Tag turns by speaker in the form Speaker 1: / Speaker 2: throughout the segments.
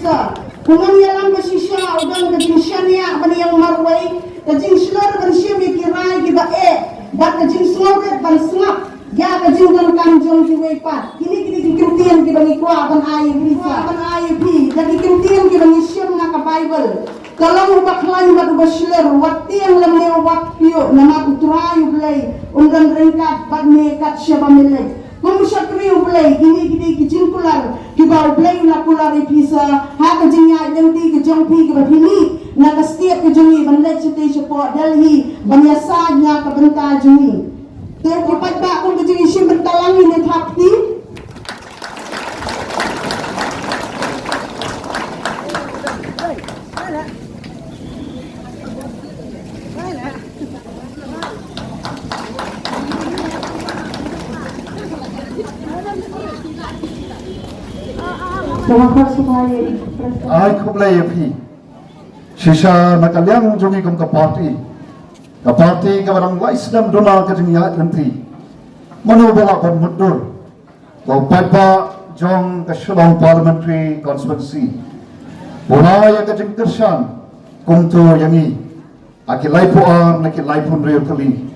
Speaker 1: Pisa. Kuman yalang ba siya udan kajing siya niya ban yang marway kajing slor ban siya mi kirai kita bat kajing sloret ban snap ya kajing ban kanjong ki way pat kini kirtian ki ban ikwa ban ayi bi jadi kirtian ki ban siya na ka Bible kalau baklan bat basler wati yang lemne wakpio nama utrayu blay undan rengkat bat nekat siya pamilek Mamusha kriu play, gini kijing kular, kibau play na kular ipisa, ha kajing ya nanti kajong pi kibat hini, na kastiap kajungi banlet sete support Delhi, banyasanya kabenta jungi. Ter kipat ba kung kajing isim bentalangi na thapti?
Speaker 2: Ai kublai api, sisa nakaliang jungi kum kapati ka barang lais dam dona ka jing ya nanti, manu bela kon mundur, kau papa jong ka Shillong Parliamentary Constituency, bunaya ka jing kersan, kum tu yangi, aki laipu naki laipun real kali,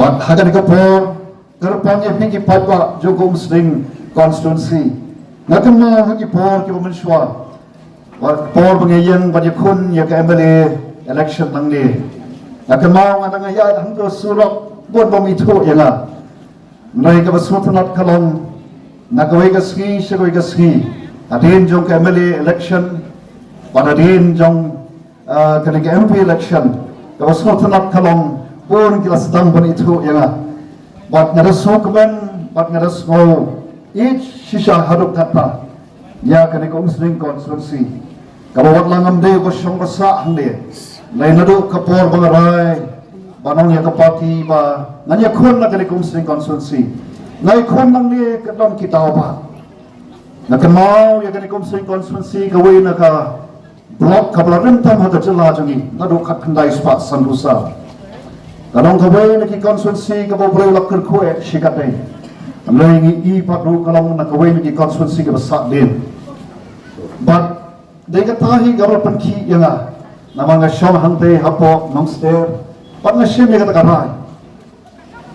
Speaker 2: pat hagan kapor, kerpang api ki papa jong Muslim Constituency. Nakama hagi por ki bumenshwa por bangayang banyakun ya ka MLA election nangli nakama nga ya hangdo surok bon bom itu ya la nai ka basutnat kalong nakawai ka ski shagoi ka ski adin jong ka MLA election padadin jong kani ka MP election ka basutnat kalong bon ki lasdang bon itu ya la bat ngarasokman bat ngarasmo each shisha haduk kata ya kani ko Muslim Constituency kabawat langam de ko syong basa hande lai nadu kapor bangarai banong ya kapati ba nanya khon na kani ko Muslim Constituency ngai khon nang ni kadam kita ba nakamau ya kani ko Muslim Constituency kawai na ka block kabla rentam hada jela jangi nadu khat khandai spat sandusa kadang kawai na ki constituency kabaw breu lakir ko shikate Amlai i patru kalau nak kawai ni constituency ke besar din. But they katahi garal panki yang nama ngasyon hante hapo nongster. Pat ngasyon ni kata karai.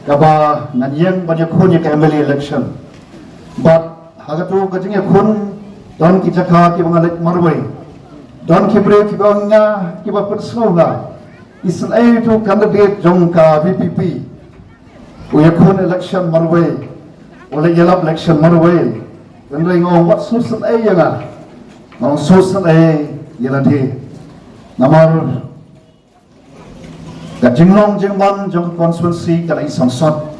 Speaker 2: Kaba nanyang banyak kun ke MLA election. But hagatu kajingnya kun don kijaka ki bangalit marway. Don kibre ki banga ki ba persona. Israel tu candidate jongka VPP. Uyakun election marway. Oleh jelap election marway, kendai ngong wat susun yang ngong susun yang ada. Namar kajinglong jengman jong konstituensi kalau isang sot.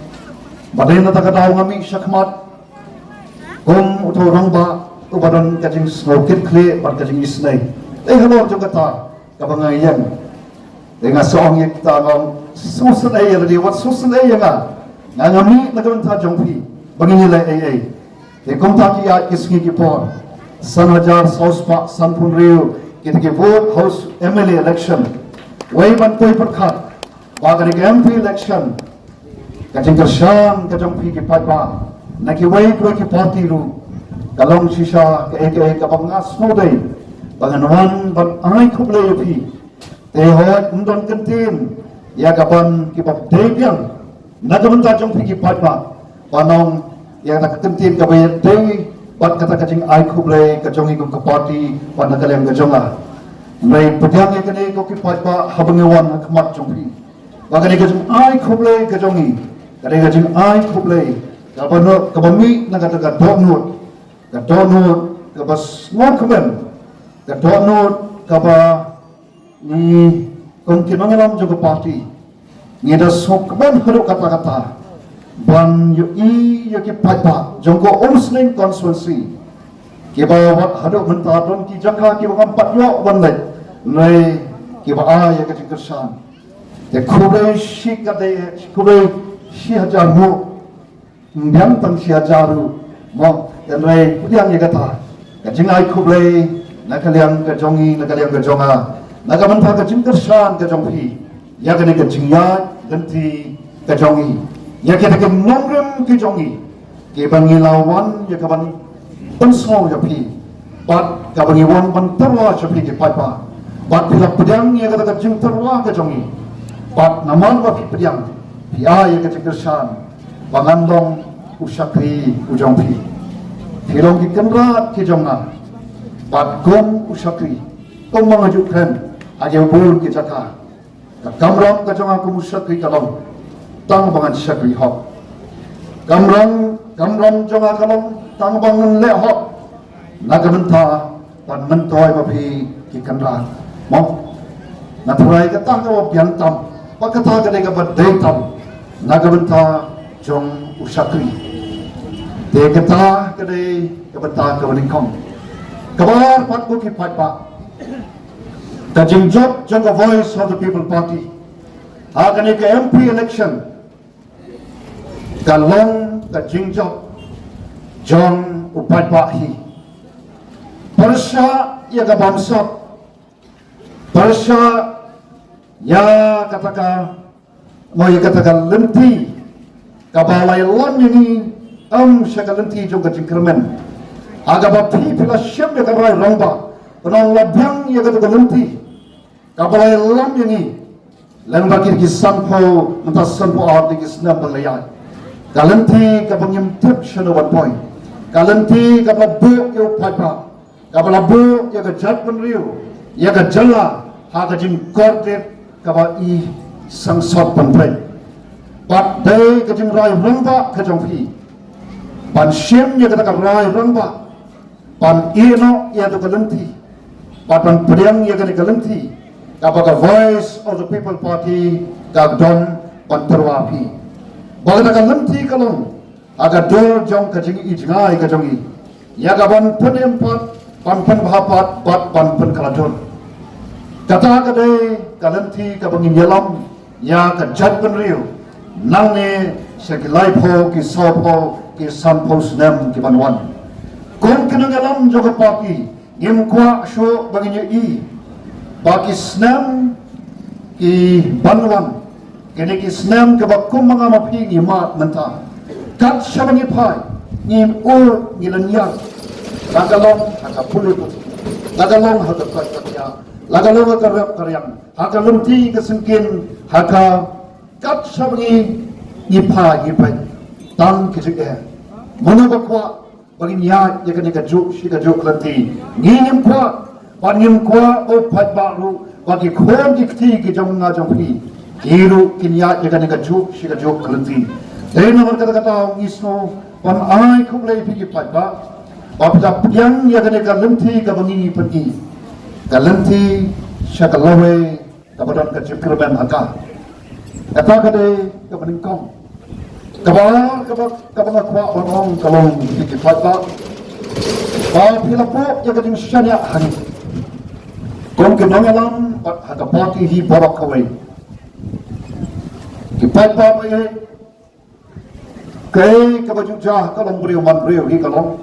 Speaker 2: Badai nata kataw ngami syakmat, utau orang ba ubadon kajing snowkit kle bar kajing isnay. Halor jong kata kabangayan. Dengan soang yang kita ngong susun yang ada, wat susun yang ngami nagawanta jong pi. Bangin AA. Kung taki at kiski kipor, San Hajar, South Park, San Punrio, kita ki vote House MLA election. Way man toy perkat, baga ni MP election. Kajing kersan, kajang pi ki pagpa, naki way ko ki party ru. Kalong sisa ke AK kapangas mo day. Banganuan ban ay kublay pi. Tehot undon kentin, ya kapan ki pap debyang. Nagamunta jong pi ki pagpa. Panong yang nak kentin kabayat day pat kata kajing ai kublai kajongi kum kapati pat nakaliang kajonga mai pedang yang kene ko kipat pa habangawan khmat jongpi bagani kajing ai kublai kajongi kare kajing ai kublai kapano kabami nakata ka donut kabas ngokmen ka donut kaba ni kum kinangalam jo kapati ngida sokben haru kata-kata ban yu ki paipa jongko Muslim Constituency ki ba hadok mentadon ki jaka ki ba empat yo ban lai ki ba ya ka jingkersan te kubai shi ka de kubai shi hajar mu mbyang tang shi hajaru mo dan lai pudiang ya kata ka jingai kubai nakaliang ka jongi nakaliang ka jonga nagamanta ka jingkersan ka jongpi ya ka ni ka jingya ganti ka jongi ya kita ke nongrem ke jongi ke bangilawan ya kaban pensau ya pi Bat kabangi wan ban terwa sepi ki paipa. Bat bila pedang ya kata jing terwa ke jongi. Bat naman wa pi pedang. Pia ya kata kersan. Pangandong usakri ujong pi. Filong ki kenrat ki jonga. Bat gom usakri. Tong mengajukan aja bul ki jaka. Kamrang ka jonga ku usakri kalong. Tang bangan sakri hok. Kamrang jonga kalong tang bangan le hok. Nagamenta pan mentoy mapi ki kanra mo natrai ka ta ka bian tam pakata ka de ka badai tam nagamenta jong usakri de ka ta ka de ka bata ka banikong kabar pat ko ki pat pa ka jingjot jong a voice of the people party agani ka MP election ka long ka jingjot jong upat pa hi Persya ya ka bangsa Persya ya katakan mo ya katakan lenti kabalay lam ini siya ka lenti jong ka jingkermen aga ba pila siyam ya karay rongba penang labyang ya katakan lenti kabalay lam ini lang bakir ki sampo mentas sampo awat ki snam balayan kalenti kabanyam tip siya no 1 point kalenti kababu yo papa Kabalabu ya ka judgment riu ya ka jala ha ka jim kordet kaba I sangsot panpai pat dai ka jim rai rangba ka jong phi pan shem ya ka rai rangba pan ino ya ka lenti pan priang ya ka lenti kaba ka voice of the people party ka don pan terwa phi bagada ka lenti kalong aga dor jong ka jing I jingai ka jong I ya ka ban punem pat Pampan bahapat bat pampan kaladon. Kata kadai kalanti kabangin yalam ya ka judgment riu. Nang ne sekilai po ki sopo ki sampo senam ki banwan. Kon kenang yalam juga paki ngim kwa sho baginya I. Baki senam ki banwan. Kini ki senam ke bakum mga mapi ngimat mentah. Kat syabangi pai ngim ur ngilanyak. Lagalong haka pulut, lagalong haka katya, lagalong haka rap karyang, haka lumti kesengkin, haka kat sabangi nipa nipai, tang kisik Mana bakwa bagi niat ya kena kajuk si kajuk lanti, ngim kwa, pangim kwa opat baru bagi khuam dikti kijong ngajong pi, kiru kinyat ya kena kajuk si kajuk lanti. Dari nomor kata-kata ngisno pan ai kublai pi pat ba. Apabila pedang ya kena kalenti kabangi pergi, kalenti syakalawe kabadan kecipirban haka, kata kade kabaningkong, kabang akwa orang kalong dikifat ba, apabila po ya kena syanya hari, kong kenangalam haka parti hi borak kawai, kifat ba ba ye, kay kabajujah kalong beriu man beriu hi kalong.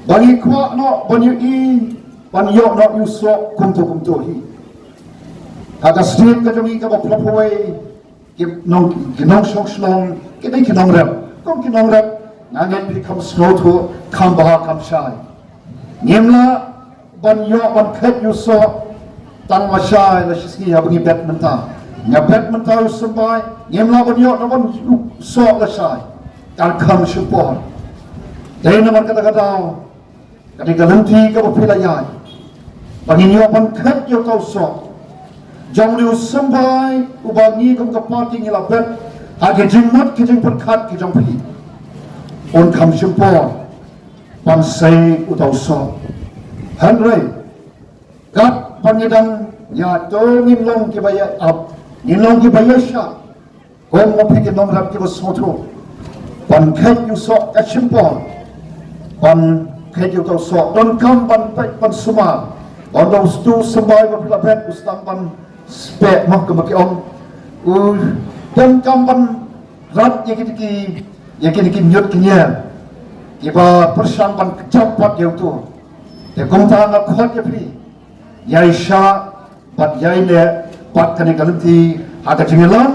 Speaker 2: Bagi kuat no banyu I banyu no yusok kumtu hi. Haka setiap kejungi kaba pelapoi kinong sok slong kini kinong rep. Kong kinong rep nangan pikam snow tu kam baha kam syai. Nyemla banyu ban ket yusok tang masyai la shiski ya bangi bet mentah. Nya bet mentah yusambai nyemla banyu no ban yusok la syai. Kal kam syupor. Dari nama kata-kata ketika lenti ke berpilayai Panginyo pan kat yo kau sok Jang liu sampai Ubangi kum kapati ngilabet Hagi jingmat ki jing perkat ki jang pi On kam simpor Pan say utau sok Henry Kat pangidang Ya to nginlong ki baya up Nginlong ki baya sya Kong mapi ki nongrap ki basoto Pan kat yu sok kat simpor Pan kaya kau sok don kam pan suma don stu sembai ba pet ustang pan spek mak ke maki om don kam pan rat ya kiti nyut kinya iba persang pan cepat ya tu ya kong ta na khot ya pri ya isha pat ya ile pat kani kalanti aga jingelan